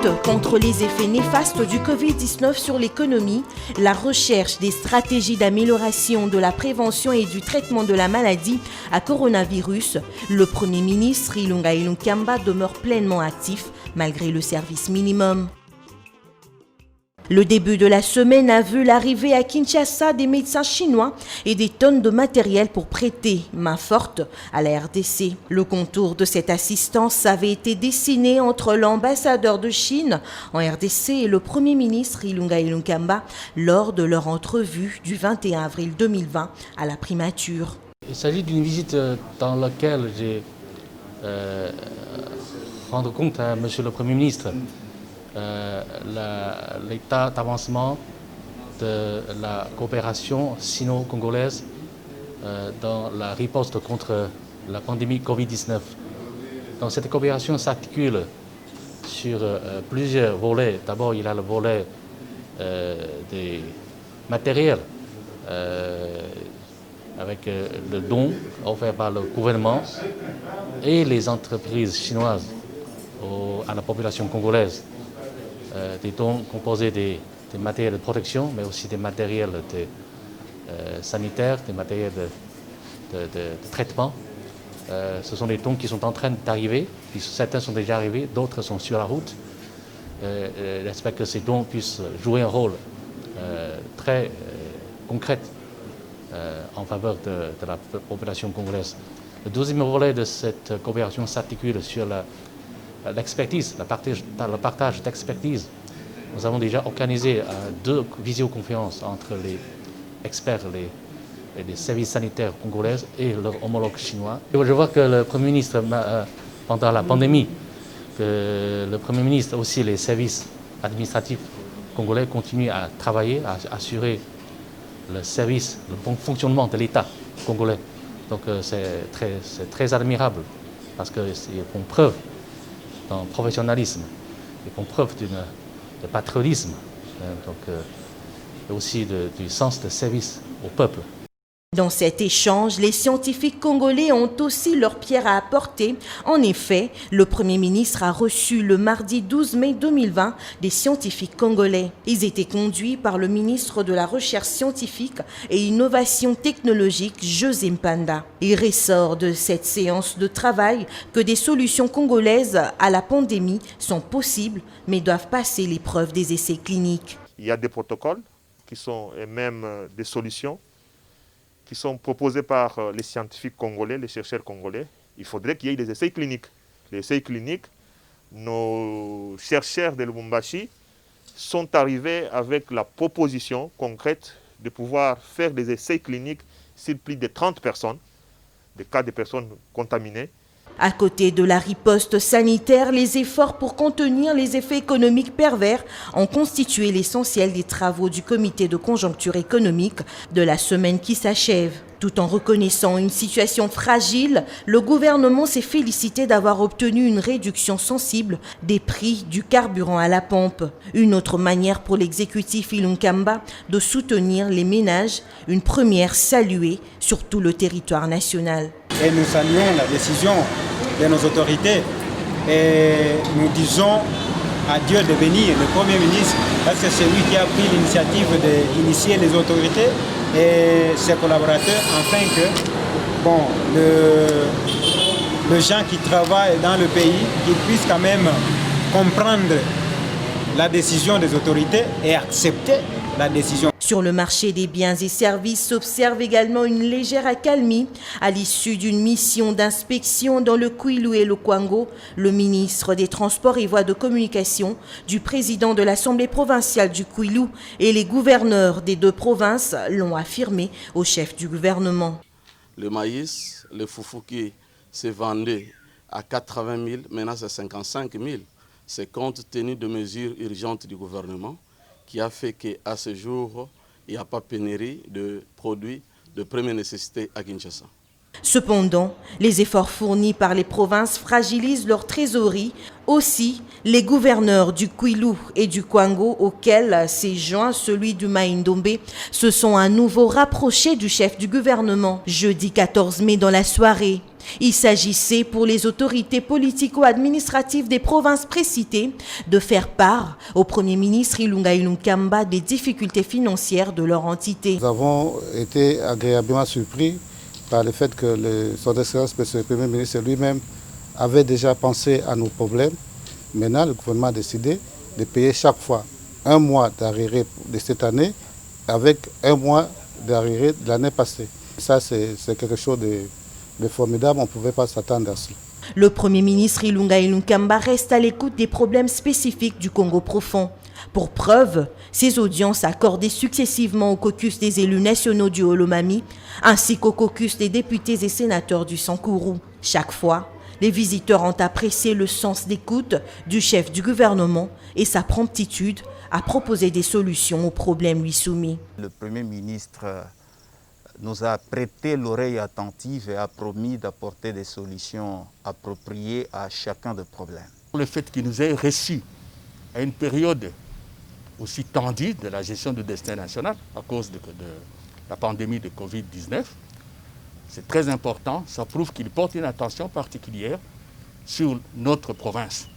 lutte contre les effets néfastes du Covid-19 sur l'économie, la recherche des stratégies d'amélioration de la prévention et du traitement de la maladie à coronavirus, le Premier ministre Ilunga Ilunkamba demeure pleinement actif malgré le service minimum. Le début de la semaine a vu l'arrivée à Kinshasa des médecins chinois et des tonnes de matériel pour prêter main forte à la RDC. Le contour de cette assistance avait été dessiné entre l'ambassadeur de Chine en RDC et le Premier ministre Ilunga Ilunkamba lors de leur entrevue du 21 avril 2020 à la primature. Il s'agit d'une visite dans laquelle j'ai rendu compte à Monsieur le Premier ministre l'état d'avancement de la coopération sino-congolaise dans la riposte contre la pandémie Covid-19. Donc cette coopération s'articule sur plusieurs volets. D'abord, il y a le volet des matériels avec le don offert par le gouvernement et les entreprises chinoises à la population congolaise. Des dons composés des matériels de protection, mais aussi des matériels sanitaires, des matériels de traitement. Ce sont des dons qui sont en train d'arriver. Certains sont déjà arrivés, d'autres sont sur la route. J'espère que ces dons puissent jouer un rôle très concret en faveur de la population congolaise. Le deuxième volet de cette coopération s'articule sur l'expertise, le partage d'expertise. Nous avons déjà organisé 2 visioconférences entre les experts, les services sanitaires congolais et leurs homologues chinois. Je vois que le Premier ministre, pendant la pandémie, que le Premier ministre aussi les services administratifs congolais continuent à travailler, à assurer le service, le bon fonctionnement de l'État congolais. Donc c'est très admirable parce qu'ils font preuve d'un professionnalisme, ils font preuve de patriotisme, et aussi du sens de service au peuple. Dans cet échange, les scientifiques congolais ont aussi leur pierre à apporter. En effet, le Premier ministre a reçu le mardi 12 mai 2020 des scientifiques congolais. Ils étaient conduits par le ministre de la Recherche scientifique et Innovation technologique, José Mpanda. Il ressort de cette séance de travail que des solutions congolaises à la pandémie sont possibles, mais doivent passer l'épreuve des essais cliniques. Il y a des protocoles qui sont, et même des solutions qui sont proposés par les scientifiques congolais, les chercheurs congolais. Il faudrait qu'il y ait des essais cliniques. Les essais cliniques, nos chercheurs de Lubumbashi sont arrivés avec la proposition concrète de pouvoir faire des essais cliniques sur plus de 30 personnes, des cas de personnes contaminées. À côté de la riposte sanitaire, les efforts pour contenir les effets économiques pervers ont constitué l'essentiel des travaux du comité de conjoncture économique de la semaine qui s'achève. Tout en reconnaissant une situation fragile, le gouvernement s'est félicité d'avoir obtenu une réduction sensible des prix du carburant à la pompe. Une autre manière pour l'exécutif Ilunkamba de soutenir les ménages, une première saluée sur tout le territoire national. Et nous saluons la décision de nos autorités et nous disons à Dieu de bénir le Premier ministre parce que c'est lui qui a pris l'initiative d'initier les autorités et ses collaborateurs afin que les gens qui travaillent dans le pays qu'ils puissent quand même comprendre la décision des autorités et accepter la décision. Sur le marché des biens et services s'observe également une légère accalmie. À l'issue d'une mission d'inspection dans le Kwilu et le Kwango, le ministre des Transports et Voies de Communication, du président de l'Assemblée provinciale du Kwilu et les gouverneurs des 2 provinces l'ont affirmé au chef du gouvernement. Le maïs, le foufou qui se vendait à 80 000, maintenant c'est 55 000. C'est compte tenu de mesures urgentes du gouvernement qui a fait qu'à ce jour, il n'y a pas pénurie de produits de première nécessité à Kinshasa. Cependant, les efforts fournis par les provinces fragilisent leur trésorerie. Aussi, les gouverneurs du Kwilu et du Kwango, auxquels s'est joint celui du Mai-Ndombe, se sont à nouveau rapprochés du chef du gouvernement. Jeudi 14 mai dans la soirée, il s'agissait pour les autorités politico-administratives des provinces précitées de faire part au Premier ministre Ilunga Ilunkamba des difficultés financières de leur entité. Nous avons été agréablement surpris par le fait que son Excellence, le Premier ministre lui-même, avait déjà pensé à nos problèmes. Maintenant, le gouvernement a décidé de payer chaque fois un mois d'arriéré de cette année avec un mois d'arriéré de l'année passée. Ça, c'est quelque chose de formidable, on ne pouvait pas s'attendre à cela. Le Premier ministre Ilunga Ilunkamba reste à l'écoute des problèmes spécifiques du Congo profond. Pour preuve, ces audiences accordées successivement au caucus des élus nationaux du Holomami ainsi qu'au caucus des députés et sénateurs du Sankourou. Chaque fois, les visiteurs ont apprécié le sens d'écoute du chef du gouvernement et sa promptitude à proposer des solutions aux problèmes lui soumis. Le Premier ministre nous a prêté l'oreille attentive et a promis d'apporter des solutions appropriées à chacun des problèmes. Le fait qu'il nous ait reçus à une période aussi tendue de la gestion du destin national à cause de la pandémie de Covid-19, c'est très important. Ça prouve qu'il porte une attention particulière sur notre province.